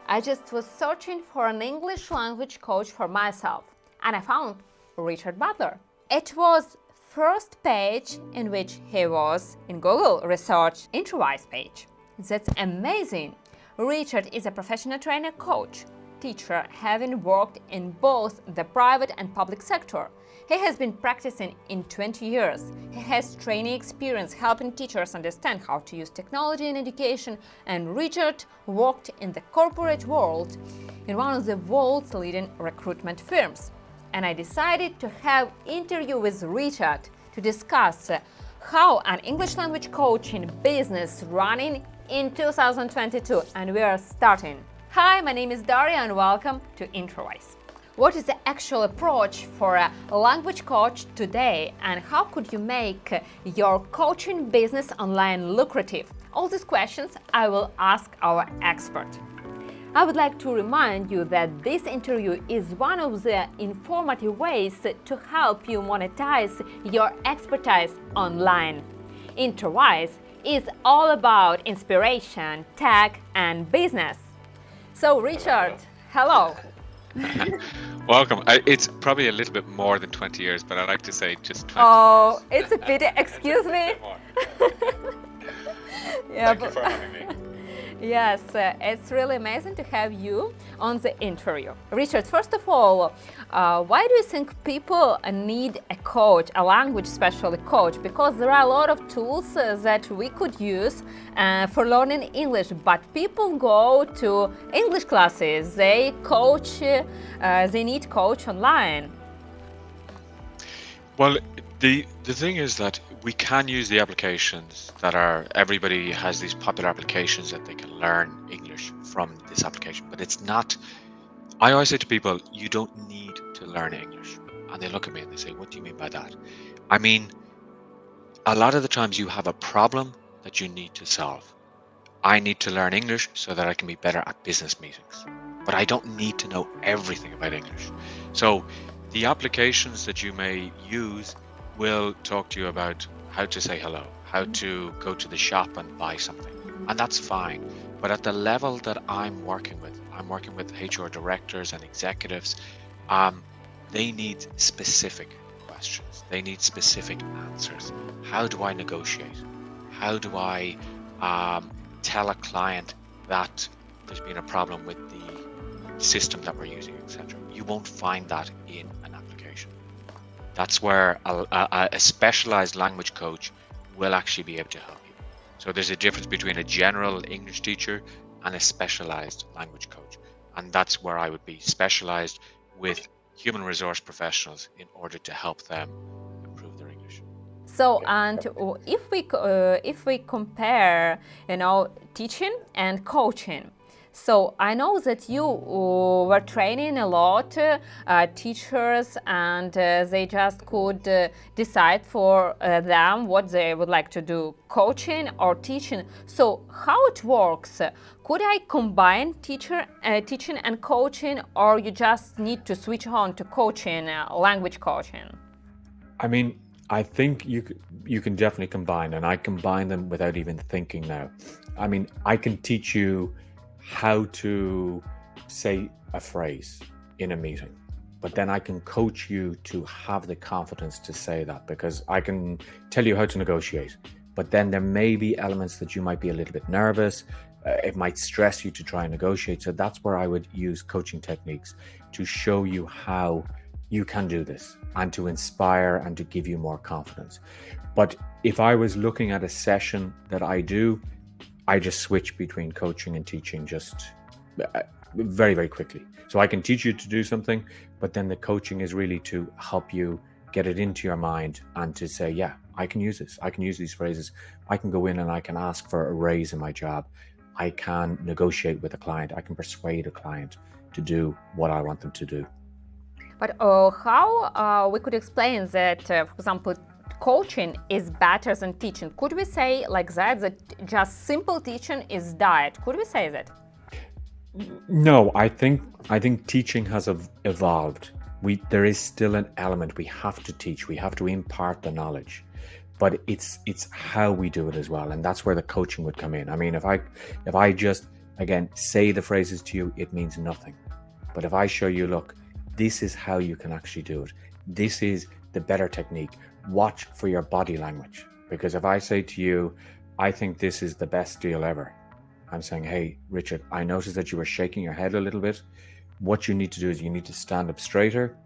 I just was searching for an English language coach for myself, and I found Richard Butler. It was first page in which he was in Google research Introwise page. That's amazing. Richard is a professional trainer coach, teacher, having worked in both the private and public sector. He has been practicing in 20 years. He has training experience helping teachers understand how to use technology in education, and Richard worked in the corporate world in one of the world's leading recruitment firms. And I decided to have an interview with Richard to discuss how an English language coach in business running in 2022. And we are starting. Hi, my name is Daria and welcome to Introwise. What is the actual approach for a language coach today, and how could you make your coaching business online lucrative? All these questions I will ask our expert. I would like to remind you that this interview is one of the informative ways to help you monetize your expertise online. Introwise is all about inspiration, tech, and business. So, Richard, hello. Welcome. It's probably a little bit more than 20 years, but I like to say just 20 Oh, years. it's a pity. Excuse me. Thank you for having me. Yes, it's really amazing to have you on the interview. Richard, first of all, why do you think people need a coach, a language specialty coach? Because there are a lot of tools that we could use for learning English, but people go to English classes, they need coach online. Well, the thing is that we can use the applications that are, everybody has these popular applications that they can learn English from this application, but it's not, I always say to people, you don't need to learn English. And they look at me and they say, what do you mean by that? I mean, a lot of the times you have a problem that you need to solve. I need to learn English so that I can be better at business meetings, but I don't need to know everything about English. So the applications that you may use will talk to you about how to say hello, how to go to the shop and buy something, and that's fine. But at the level that I'm working with HR directors and executives, they need specific questions. They need specific answers. How do I negotiate? How do I tell a client that there's been a problem with the system that we're using, etc.? You won't find that in an application. That's where a specialized language coach will actually be able to help you. So there's a difference between a general English teacher and a specialized language coach. And that's where I would be specialized with human resource professionals in order to help them improve their English. So, and if we compare, teaching and coaching. So I know that you were training a lot teachers, and they just could decide for them what they would like to do, coaching or teaching. So how it works? Could I combine teaching and coaching, or you just need to switch on to coaching, language coaching? I mean, I think you can definitely combine, and I combine them without even thinking now. I mean, I can teach you how to say a phrase in a meeting, but then I can coach you to have the confidence to say that, because I can tell you how to negotiate, but then there may be elements that you might be a little bit nervous. It might stress you to try and negotiate. So that's where I would use coaching techniques to show you how you can do this and to inspire and to give you more confidence. But if I was looking at a session that I do, I just switch between coaching and teaching just very, very quickly. So I can teach you to do something, but then the coaching is really to help you get it into your mind and to say, yeah, I can use this. I can use these phrases. I can go in and I can ask for a raise in my job. I can negotiate with a client. I can persuade a client to do what I want them to do. But how we could explain that, for example, coaching is better than teaching? Could we say like that just simple teaching is diet? Could we say that? No, I think teaching has evolved. There is still an element we have to teach. We have to impart the knowledge, but it's how we do it as well, and that's where the coaching would come in. I mean, if I just again, say the phrases to you, it means nothing. But if I show you, look, this is how you can actually do it. This is the better technique. Watch for your body language. Because if I say to you, I think this is the best deal ever, I'm saying, hey, Richard, I noticed that you were shaking your head a little bit. What you need to do is you need to stand up straighter,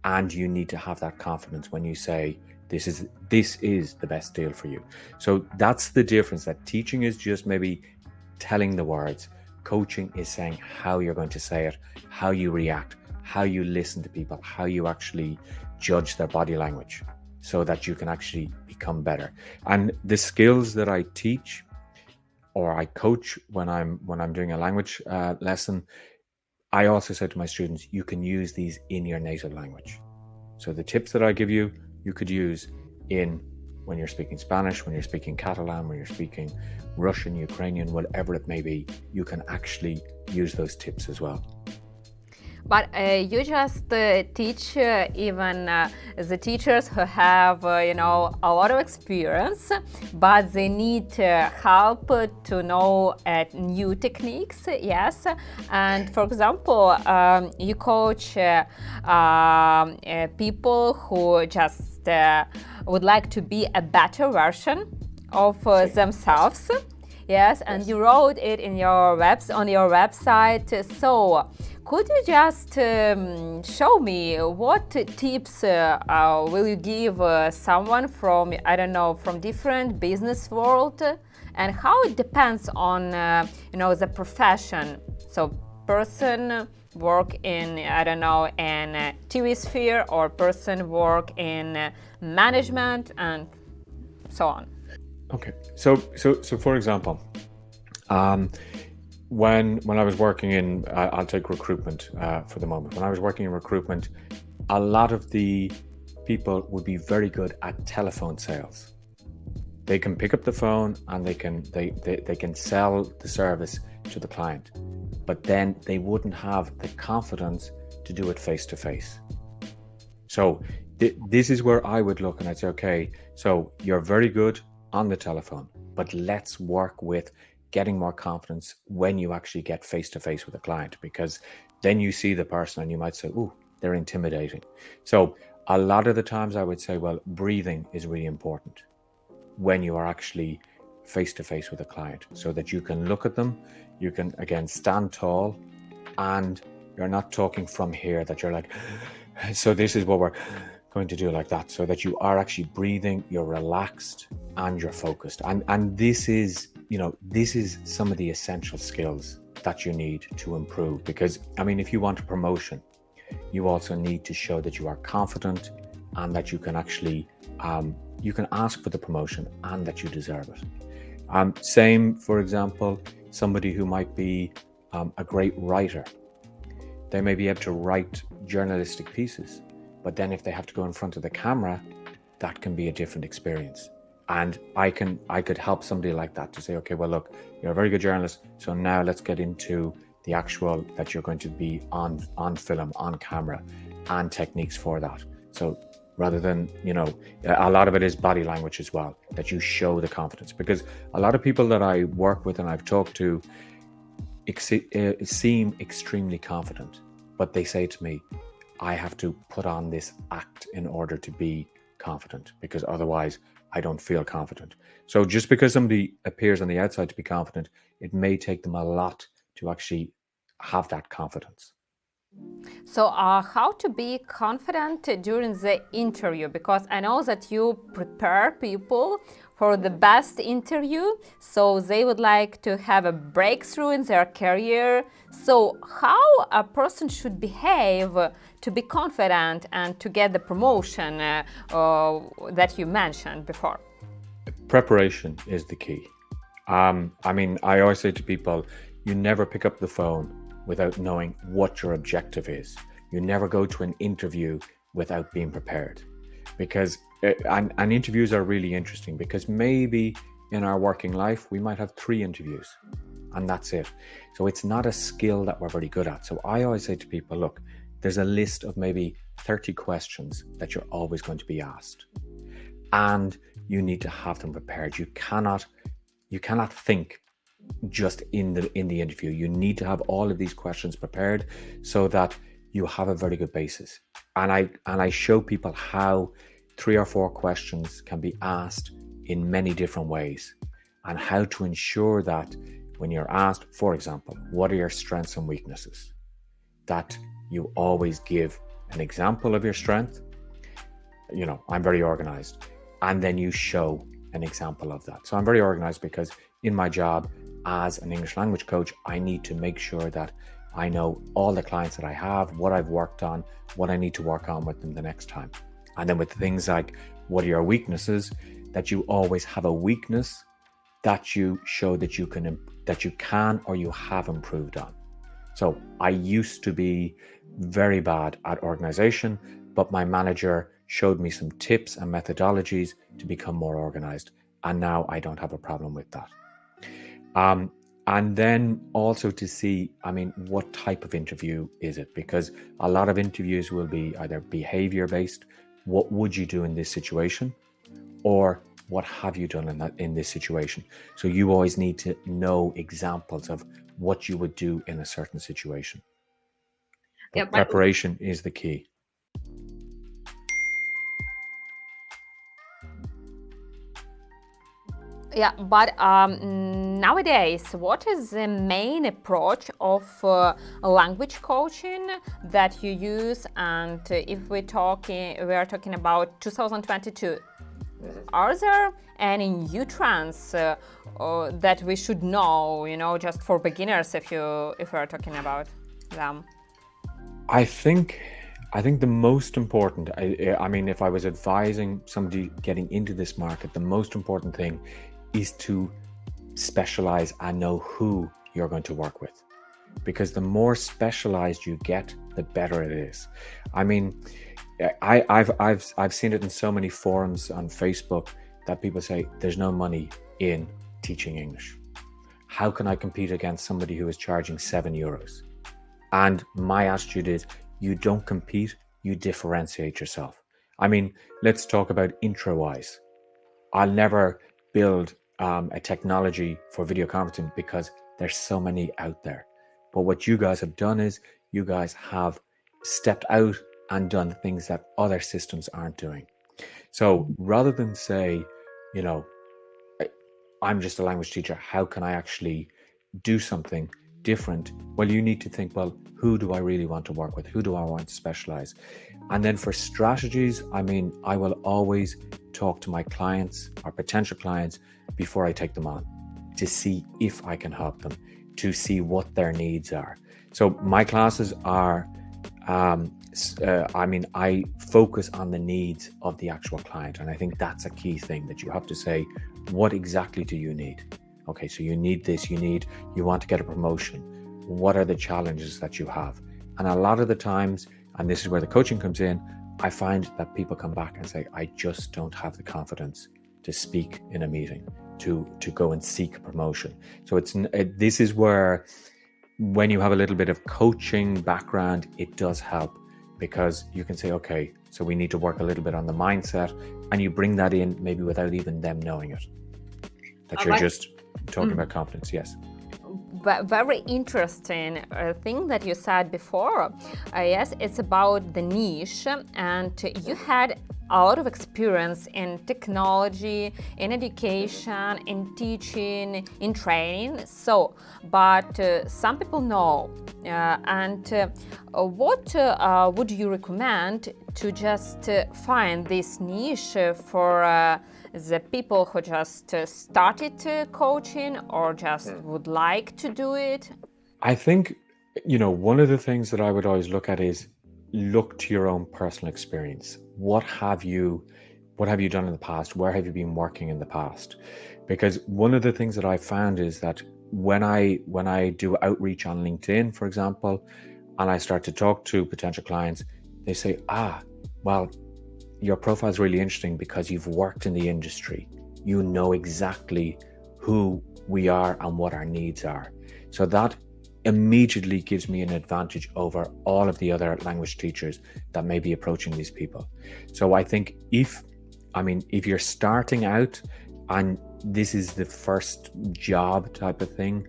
and you need to have that confidence when you say, this is the best deal for you. So that's the difference, that teaching is just maybe telling the words. Coaching is saying how you're going to say it, how you react, how you listen to people, how you actually judge their body language so that you can actually become better. And the skills that I teach or I coach when I'm doing a language lesson, I also say to my students, you can use these in your native language. So the tips that I give you, you could use when you're speaking Spanish, when you're speaking Catalan, when you're speaking Russian, Ukrainian, whatever it may be, you can actually use those tips as well. But you just teach even the teachers who have, a lot of experience, but they need help to know new techniques, yes. And for example, you coach people who just would like to be a better version of themselves. Yes, and you wrote it in on your website. So could you just show me what tips will you give someone from, from different business world, and how it depends on, the profession? So person work in, in TV sphere, or person work in management, and so on. Okay, so for example, when I was working in, I'll take recruitment for the moment. When I was working in recruitment, a lot of the people would be very good at telephone sales. They can pick up the phone and they can sell the service to the client, but then they wouldn't have the confidence to do it face to face. So this is where I would look and I'd say, okay, so you're very good on the telephone, but let's work with getting more confidence when you actually get face to face with a client, because then you see the person and you might say, ooh, they're intimidating. So a lot of the times I would say, well, breathing is really important when you are actually face to face with a client, so that you can look at them, you can again stand tall, and you're not talking from here that you're like, so this is what we're going to do, like that, so that you are actually breathing, you're relaxed, and you're focused. And this is some of the essential skills that you need to improve, because if you want a promotion, you also need to show that you are confident and that you can actually you can ask for the promotion and that you deserve it. Same, for example, somebody who might be a great writer. They may be able to write journalistic pieces, but then if they have to go in front of the camera, that can be a different experience. And I could help somebody like that to say, okay, well, look, you're a very good journalist, so now let's get into the actual that you're going to be on film, on camera, and techniques for that. So rather than, a lot of it is body language as well, that you show the confidence, because a lot of people that I work with and I've talked to seem extremely confident, but they say to me, I have to put on this act in order to be confident, because otherwise I don't feel confident. So just because somebody appears on the outside to be confident, it may take them a lot to actually have that confidence. So how to be confident during the interview? Because I know that you prepare people for the best interview, so they would like to have a breakthrough in their career. So how a person should behave to be confident and to get the promotion that you mentioned before? Preparation is the key. I always say to people, you never pick up the phone without knowing what your objective is. You never go to an interview without being prepared, because and interviews are really interesting, because maybe in our working life we might have 3 interviews and that's it. So it's not a skill that we're very good at. So I always say to people, look, there's a list of maybe 30 questions that you're always going to be asked, and you need to have them prepared. You cannot think just in the interview. You need to have all of these questions prepared so that you have a very good basis. And I show people how 3 or 4 questions can be asked in many different ways, and how to ensure that when you're asked, for example, what are your strengths and weaknesses, that you always give an example of your strength. You know, I'm very organized, and then you show an example of that. So I'm very organized because in my job as an English language coach, I need to make sure that I know all the clients that I have, what I've worked on, what I need to work on with them the next time. And then with things like, what are your weaknesses, that you always have a weakness that you show that you can or you have improved on. So I used to be very bad at organization, but my manager showed me some tips and methodologies to become more organized. And now I don't have a problem with that. And then also to see, what type of interview is it? Because a lot of interviews will be either behavior based. What would you do in this situation? Or what have you done in this situation? So you always need to know examples of what you would do in a certain situation. But preparation is the key. Yeah, but nowadays, what is the main approach of language coaching that you use? And if we are talking about 2022, are there any new trends that we should know? Just for beginners, if we are talking about them. I think the most important, if I was advising somebody getting into this market, the most important thing is to specialize and know who you're going to work with, because the more specialized you get, the better it is. I've seen it in so many forums on Facebook that people say there's no money in teaching English. How can I compete against somebody who is charging €7? And my attitude is, you don't compete, you differentiate yourself. Let's talk about Introwise. I'll never build a technology for video conferencing because there's so many out there. But what you guys have done is you guys have stepped out and done things that other systems aren't doing. So rather than say, I'm just a language teacher, how can I actually do something different? Well, you need to think, well, who do I really want to work with? Who do I want to specialize? And then for strategies, I will always talk to my clients or potential clients before I take them on to see if I can help them, to see what their needs are. So my classes are, I focus on the needs of the actual client. And I think that's a key thing, that you have to say, what exactly do you need? Okay, so you need this, you want to get a promotion. What are the challenges that you have? And a lot of the times, and this is where the coaching comes in, I find that people come back and say, I just don't have the confidence to speak in a meeting, to go and seek a promotion. So this is where, when you have a little bit of coaching background, it does help, because you can say, okay, so we need to work a little bit on the mindset, and you bring that in maybe without even them knowing it, that you're just talking about confidence. Yes. Very interesting thing that you said before. Yes, it's about the niche, and you had a lot of experience in technology, in education, in teaching, in training. So, but some people know. What would you recommend to just find this niche for the people who just started coaching or just would like to do it? I think, one of the things that I would always look at is look to your own personal experience. What have you done in the past? Where have you been working in the past? Because one of the things that I found is that when I do outreach on LinkedIn, for example, and I start to talk to potential clients, they say, well, your profile is really interesting because you've worked in the industry. You know exactly who we are and what our needs are. So that immediately gives me an advantage over all of the other language teachers that may be approaching these people. So I think if you're starting out and this is the first job type of thing,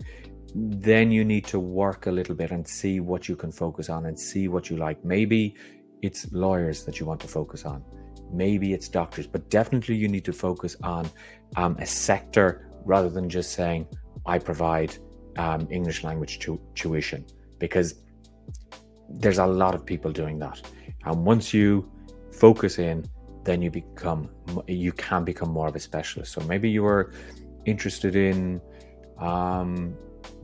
then you need to work a little bit and see what you can focus on and see what you like. Maybe it's lawyers that you want to focus on. Maybe it's doctors, but definitely you need to focus on a sector rather than just saying, I provide English language tuition, because there's a lot of people doing that. And once you focus in, then you can become more of a specialist. So maybe you were interested in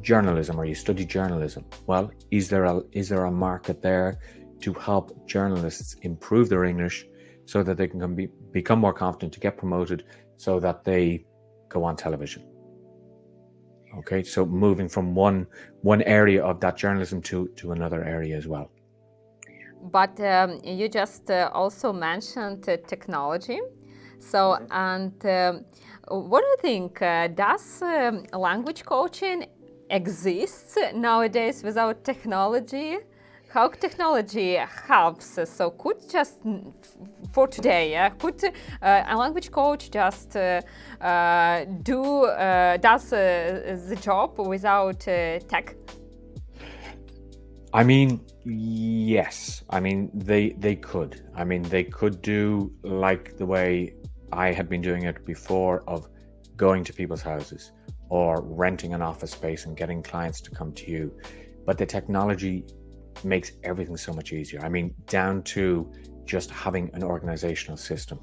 journalism, or you study journalism. Well, is there a market there to help journalists improve their English so that they can become more confident to get promoted, so that they go on television? Okay, so moving from one area of that journalism to another area as well. But you just also mentioned technology. So, and what do you think? Does language coaching exist nowadays without technology? How technology helps? So, could just for today, could a language coach just does the job without tech? I mean, yes. I mean, they could. I mean, they could do like the way I had been doing it before, of going to people's houses or renting an office space and getting clients to come to you. But the technology makes everything so much easier. I mean, down to just having an organizational system.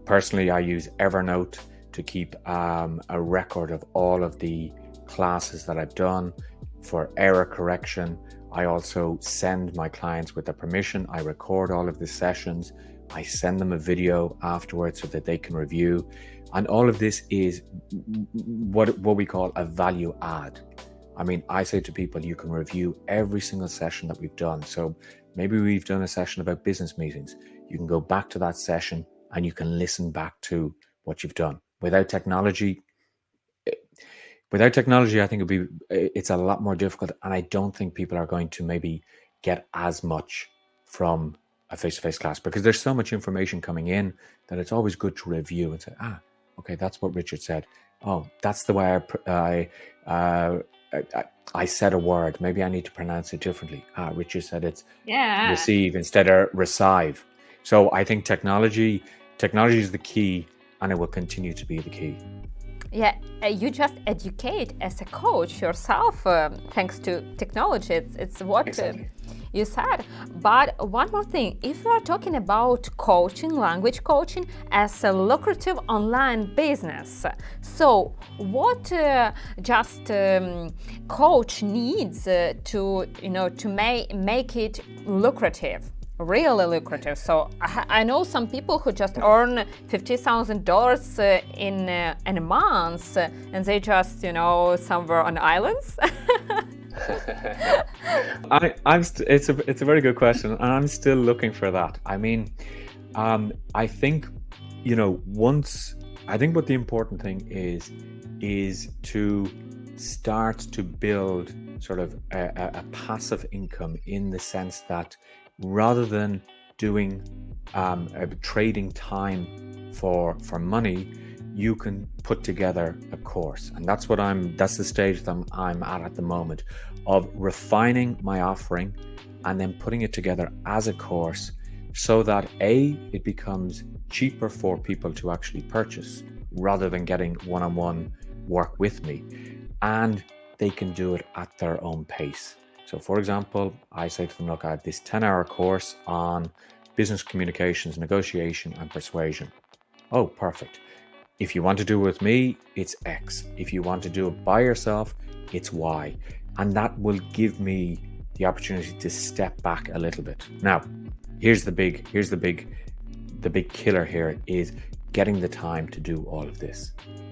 Personally, I use Evernote to keep a record of all of the classes that I've done for error correction. I also send my clients, with their permission, I record all of the sessions. I send them a video afterwards so that they can review. And all of this is what we call a value add. I mean, I say to people, you can review every single session that we've done. So maybe we've done a session about business meetings. You can go back to that session and you can listen back to what you've done. Without technology, I think it's a lot more difficult. And I don't think people are going to maybe get as much from a face-to-face class, because there's so much information coming in that it's always good to review and say, okay, that's what Richard said. Oh, that's the way I said a word. Maybe I need to pronounce it differently. Richard said it's receive instead of receive. So I think technology is the key, and it will continue to be the key. Yeah, you just educate as a coach yourself thanks to technology. It's what Exactly. You said. But one more thing, if we are talking about coaching, language coaching as a lucrative online business, so what coach needs to make it lucrative? Really lucrative. So I know some people who just earn $50,000 in a month, and they just somewhere on islands. It's a very good question, and I'm still looking for that. I mean, I think I think what the important thing is to start to build sort of a passive income, in the sense that rather than doing trading time for money, you can put together a course. And that's the stage that I'm at the moment, of refining my offering and then putting it together as a course, so that it becomes cheaper for people to actually purchase, rather than getting one-on-one work with me, and they can do it at their own pace. So for example, I say to them, look, I have this 10-hour course on business communications, negotiation and persuasion. Oh, perfect. If you want to do it with me, it's X. If you want to do it by yourself, it's Y. And that will give me the opportunity to step back a little bit. Now, here's the big killer here, is getting the time to do all of this.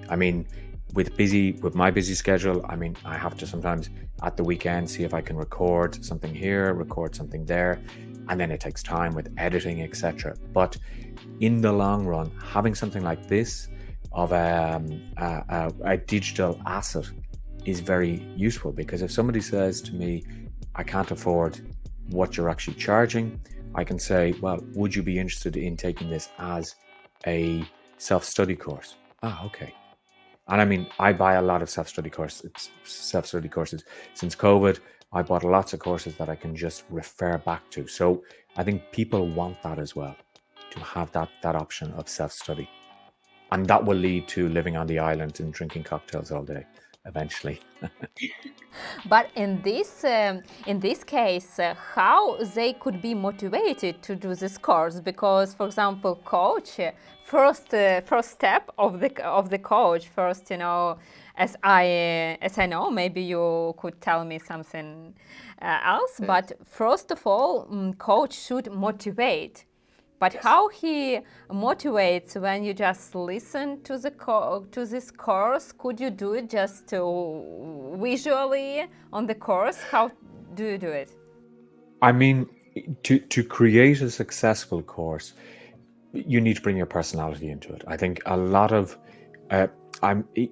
I mean, with my busy schedule, I mean, I have to sometimes at the weekend see if I can record something here, record something there, and then it takes time with editing, etc. But in the long run, having something like this of a digital asset is very useful, because if somebody says to me, I can't afford what you're actually charging, I can say, well, would you be interested in taking this as a self-study course? Okay. And I mean, I buy a lot of self-study courses. Since COVID, I bought lots of courses that I can just refer back to. So I think people want that as well, to have that option of self-study. And that will lead to living on the island and drinking cocktails all day eventually. But in this case, how they could be motivated to do this course? Because, for example, coach, first step of the coach, first, as I know, maybe you could tell me something else. Yes. But first of all, coach should motivate. But how he motivates when you just listen to to this course? Could you do it just visually on the course? How do you do it? I mean, to create a successful course, you need to bring your personality into it. I think a lot of,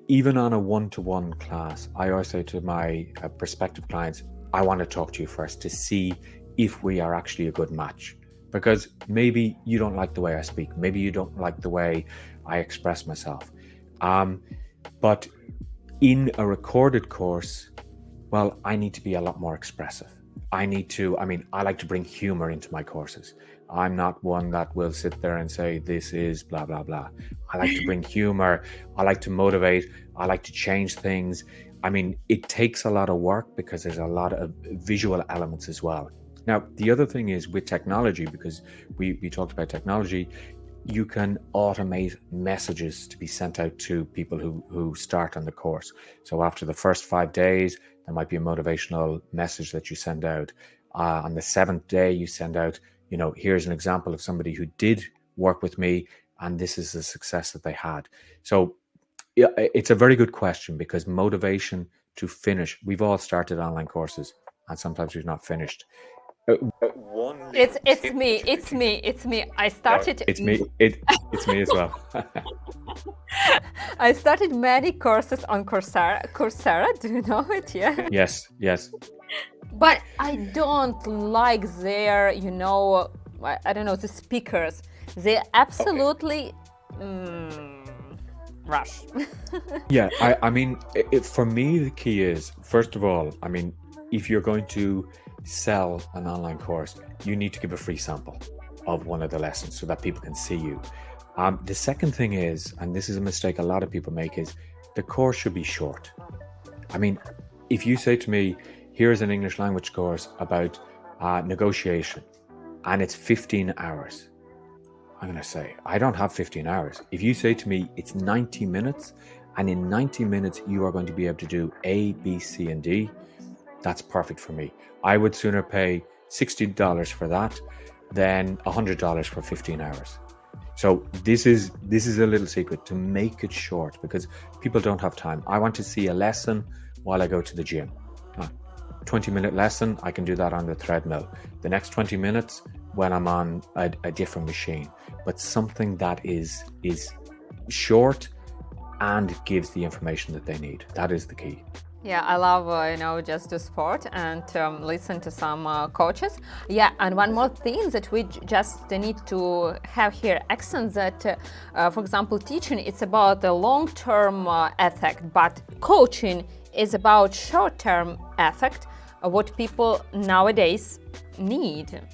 even on a one-to-one class, I always say to my prospective clients, I want to talk to you first to see if we are actually a good match. Because maybe you don't like the way I speak. Maybe you don't like the way I express myself. But in a recorded course, well, I need to be a lot more expressive. I like to bring humor into my courses. I'm not one that will sit there and say, this is blah, blah, blah. I like to bring humor. I like to motivate. I like to change things. I mean, it takes a lot of work because there's a lot of visual elements as well. Now, the other thing is with technology, because we talked about technology, you can automate messages to be sent out to people who start on the course. So after the first 5 days, there might be a motivational message that you send out. On the 7th day, you send out, here's an example of somebody who did work with me, and this is the success that they had. So it's a very good question, because motivation to finish, we've all started online courses, and sometimes we've not finished. It's me. I started. It's me as well. I started many courses on Coursera. Do you know it? Yeah. Yes. But I don't like their, I don't know, the speakers. They absolutely rush. Yeah, I mean, for me, the key is, first of all, I mean, if you're going to sell an online course, you need to give a free sample of one of the lessons so that people can see you. The second thing is, and this is a mistake a lot of people make, is the course should be short. I mean, if you say to me, here's an English language course about negotiation, and it's 15 hours, I'm going to say, I don't have 15 hours. If you say to me, it's 90 minutes, and in 90 minutes, you are going to be able to do A, B, C, and D, that's perfect for me. I would sooner pay $60 for that than $100 for 15 hours. So this is a little secret to make it short, because people don't have time. I want to see a lesson while I go to the gym. 20-minute lesson, I can do that on the treadmill. The next 20 minutes when I'm on a different machine. But something that is short and gives the information that they need. That is the key. Yeah, I love, just do sport and listen to some coaches. Yeah, and one more thing that we just need to have here accent that, for example, teaching, it's about the long-term effect, but coaching is about short-term effect, what people nowadays need.